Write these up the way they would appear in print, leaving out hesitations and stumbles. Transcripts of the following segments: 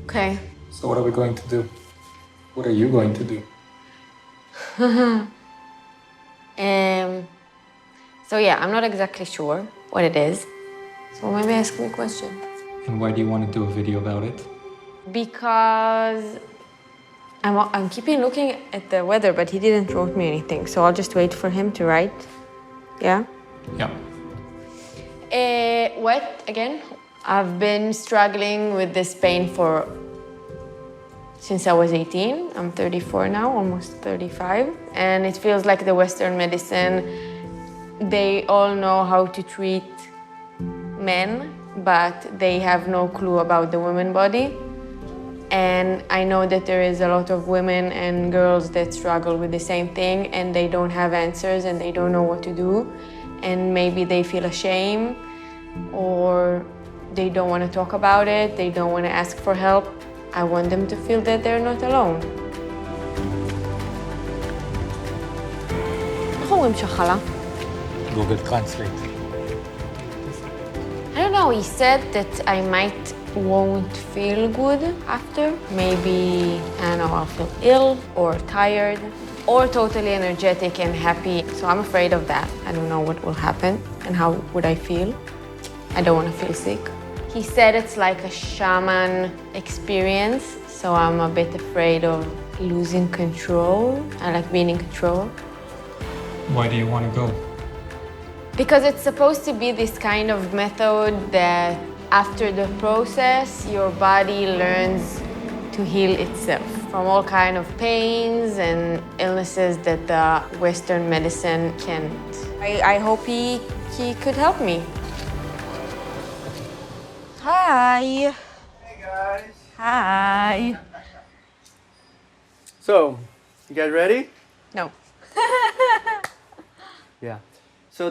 Okay. So what are we going to do? What are you going to do? So yeah, I'm not exactly sure what it is. So maybe ask me a question. And why do you want to do a video about it? Because I'm keeping looking at the weather, but he didn't wrote me anything. So I'll just wait for him to write. Yeah? Yeah. What, again? I've been struggling with this pain since I was 18. I'm 34 now, almost 35. And it feels like the Western medicine, they all know how to treat men, but they have no clue about the woman body. And I know that there is a lot of women and girls that struggle with the same thing, and they don't have answers and they don't know what to do. And maybe they feel ashamed, or they don't want to talk about it, they don't want to ask for help. I want them to feel that they're not alone. איך אומרים שחלה? Google Translate. I don't know, he said that I won't feel good after. Maybe, I don't know, I'll feel ill or tired or totally energetic and happy. So I'm afraid of that. I don't know what will happen and how would I feel. I don't want to feel sick. He said it's like a shaman experience, so I'm a bit afraid of losing control. I like being in control. Why do you want to go? Because it's supposed to be this kind of method that after the process, your body learns to heal itself from all kind of pains and illnesses that the Western medicine can't. I hope he could help me. Hi. Hey guys. Hi. So, you guys ready? No. Yeah. So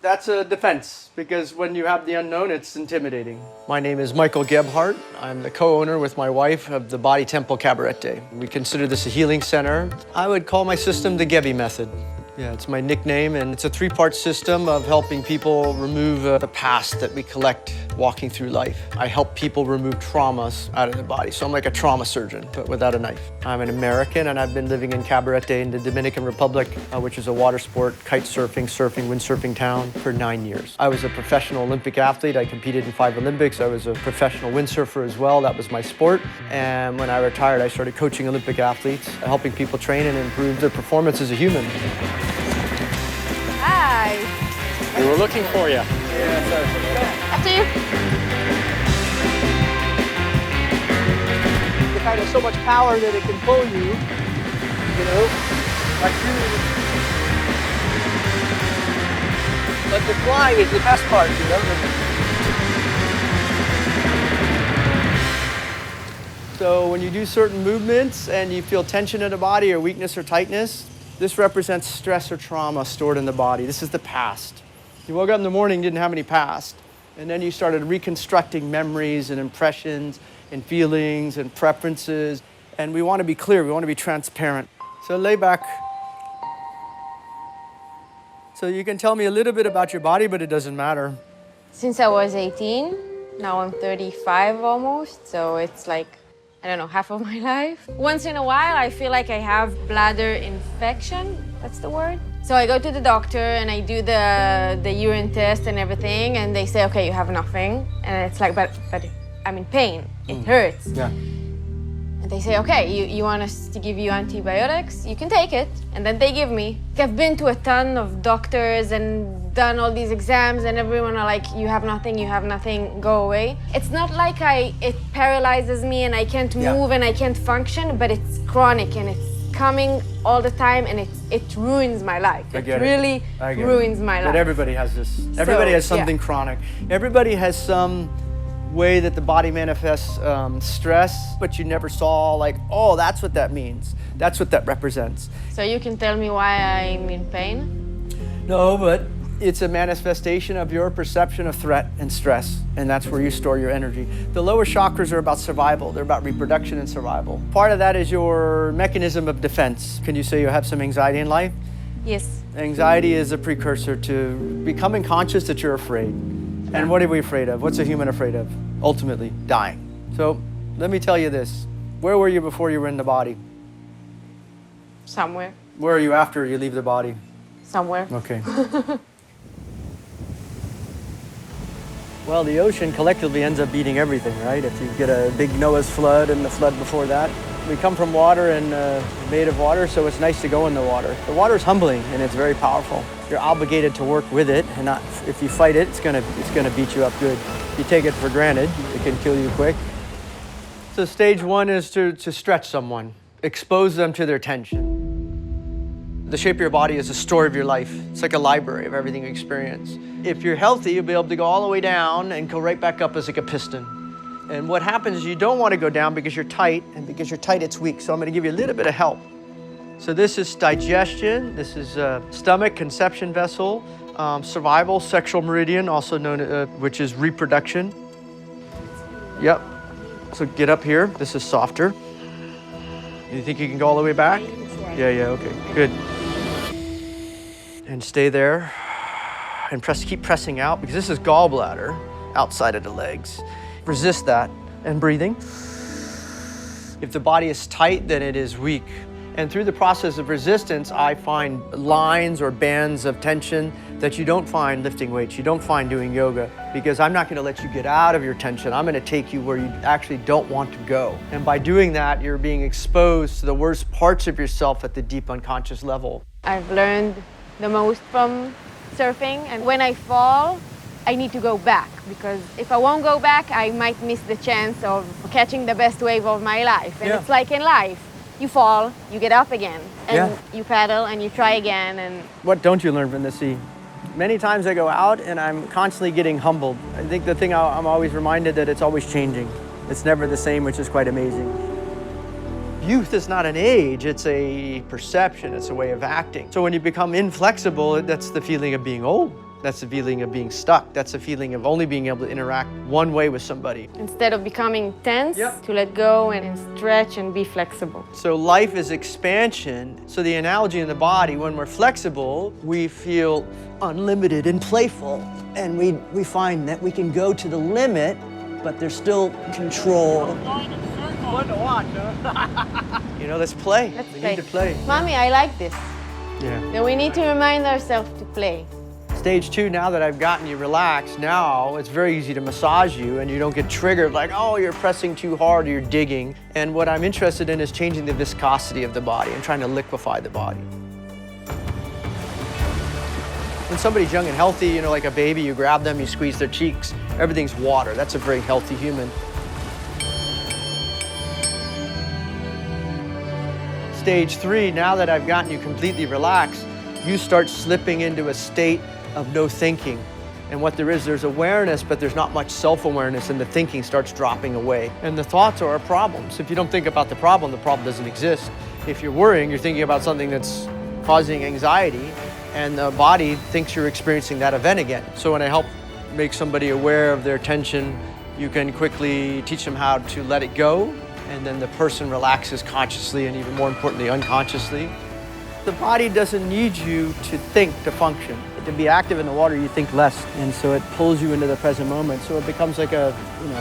that's a defense, because when you have the unknown, it's intimidating. My name is Michael Gebhardt. I'm the co-owner with my wife of the Body Temple Cabarete. We consider this a healing center. I would call my system the Gebi method. Yeah, it's my nickname, and it's a three-part system of helping people remove the past that we collect walking through life. I help people remove traumas out of their body. So I'm like a trauma surgeon, but without a knife. I'm an American, and I've been living in Cabarete in the Dominican Republic, which is a water sport, kite surfing, windsurfing town, for 9 years. I was a professional Olympic athlete. I competed in 5 Olympics. I was a professional windsurfer as well. That was my sport. And when I retired, I started coaching Olympic athletes, helping people train and improve their performance as a human. Hi. We were looking for you. After you. The kind of so much power that it can pull you, you know, like really. But the flying is the best part, you know. So when you do certain movements and you feel tension in the body or weakness or tightness, this represents stress or trauma stored in the body. This is the past. You woke up in the morning, didn't have any past. And then you started reconstructing memories and impressions and feelings and preferences. And we want to be clear, we want to be transparent. So lay back. So you can tell me a little bit about your body, but it doesn't matter. Since I was 18, now I'm 35 almost, so it's like, I don't know, half of my life. Once in a while, I feel like I have bladder infection, that's the word. So I go to the doctor and I do the urine test and everything, and they say, okay, you have nothing. And it's like, but I'm in pain, it hurts. Yeah. And they say, okay, you want us to give you antibiotics? You can take it. And then they give me. I've been to a ton of doctors and done all these exams, and everyone are like, you have nothing, go away. It's not like it paralyzes me and I can't move and I can't function, but it's chronic and it's coming all the time, and it ruins my life. It really ruins my life. But everybody has this. Everybody has something chronic. Everybody has some way that the body manifests stress, but you never saw like, oh, that's what that means. That's what that represents. So you can tell me why I'm in pain? No, but it's a manifestation of your perception of threat and stress, and that's where you store your energy. The lower chakras are about survival. They're about reproduction and survival. Part of that is your mechanism of defense. Can you say you have some anxiety in life? Yes. Anxiety is a precursor to becoming conscious that you're afraid. And what are we afraid of? What's a human afraid of? Ultimately, dying. So Let me tell you this. Where were you before you were in the body? Somewhere. Where are you after you leave the body? Somewhere. Okay. Well, the ocean collectively ends up beating everything, right? If you get a big Noah's flood and the flood before that. We come from water and made of water, so it's nice to go in the water. The water is humbling and it's very powerful. You're obligated to work with it, and not, if you fight it, it's gonna beat you up good. If you take it for granted, it can kill you quick. So stage one is to stretch someone, expose them to their tension. The shape of your body is a story of your life. It's like a library of everything you experience. If you're healthy, you'll be able to go all the way down and go right back up as like a piston. And what happens is you don't want to go down because you're tight, and because you're tight, it's weak. So I'm going to give you a little bit of help. So this is digestion. This is stomach, conception vessel, survival, sexual meridian, also known, which is reproduction. Yep. So get up here. This is softer. You think you can go all the way back? Yeah, okay, good. And stay there and keep pressing out, because this is gallbladder outside of the legs. Resist that and breathing. If the body is tight, then it is weak. And through the process of resistance, I find lines or bands of tension that you don't find lifting weights, you don't find doing yoga, because I'm not going to let you get out of your tension. I'm going to take you where you actually don't want to go. And by doing that, you're being exposed to the worst parts of yourself at the deep unconscious level. I've learned the most from surfing, and when I fall, I need to go back, because if I won't go back, I might miss the chance of catching the best wave of my life. And it's like in life. You fall, you get up again, and you paddle and you try again. And what don't you learn from the sea? Many times I go out and I'm constantly getting humbled. I think the thing I'm always reminded that it's always changing. It's never the same, which is quite amazing. Youth is not an age, it's a perception, it's a way of acting. So when you become inflexible, that's the feeling of being old. That's the feeling of being stuck. That's the feeling of only being able to interact one way with somebody. Instead of becoming tense, to let go and stretch and be flexible. So life is expansion. So the analogy in the body, when we're flexible, we feel unlimited and playful. And we find that we can go to the limit, but there's still control. Fun to watch, huh? You know, let's play. We need to play. Mommy, I like this. Yeah. Then we need to remind ourselves to play. Stage two, now that I've gotten you relaxed, now it's very easy to massage you and you don't get triggered like, oh, you're pressing too hard or you're digging. And what I'm interested in is changing the viscosity of the body and trying to liquefy the body. When somebody's young and healthy, you know, like a baby, you grab them, you squeeze their cheeks, everything's water. That's a very healthy human. Stage three, now that I've gotten you completely relaxed, you start slipping into a state of no thinking. And what there is, there's awareness, but there's not much self-awareness, and the thinking starts dropping away. And the thoughts are our problems. If you don't think about the problem doesn't exist. If you're worrying, you're thinking about something that's causing anxiety, and the body thinks you're experiencing that event again. So when I help make somebody aware of their tension, you can quickly teach them how to let it go, and then the person relaxes consciously and even more importantly, unconsciously. The body doesn't need you to think to function. To be active in the water, you think less, and so it pulls you into the present moment. So it becomes like a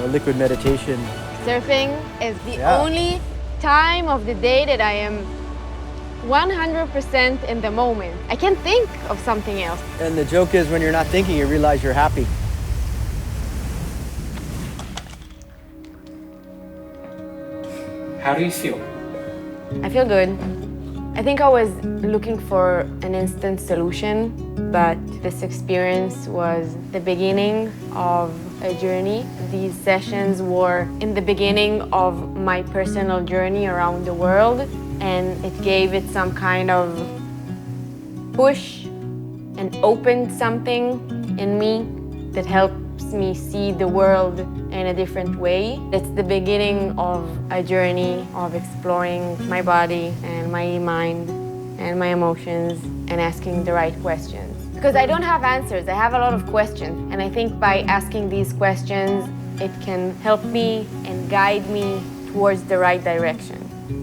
liquid meditation. Surfing is the only time of the day that I am 100% in the moment. I can't think of something else. And the joke is, when you're not thinking, you realize you're happy. How do you feel? I feel good. I think I was looking for an instant solution, but this experience was the beginning of a journey. These sessions were in the beginning of my personal journey around the world, and it gave it some kind of push and opened something in me that helps me see the world in a different way. It's the beginning of a journey of exploring my body and my mind and my emotions and asking the right questions. Because I don't have answers, I have a lot of questions. And I think by asking these questions, it can help me and guide me towards the right direction.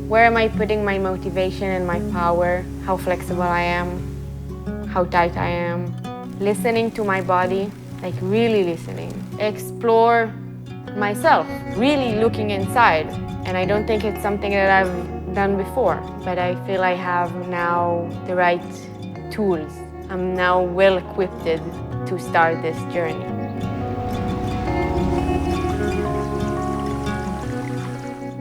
Where am I putting my motivation and my power? How flexible I am? How tight I am? Listening to my body, like really listening. Explore myself, really looking inside. And I don't think it's something that I've done before, but I feel I have now the right tools. I'm now well equipped to start this journey.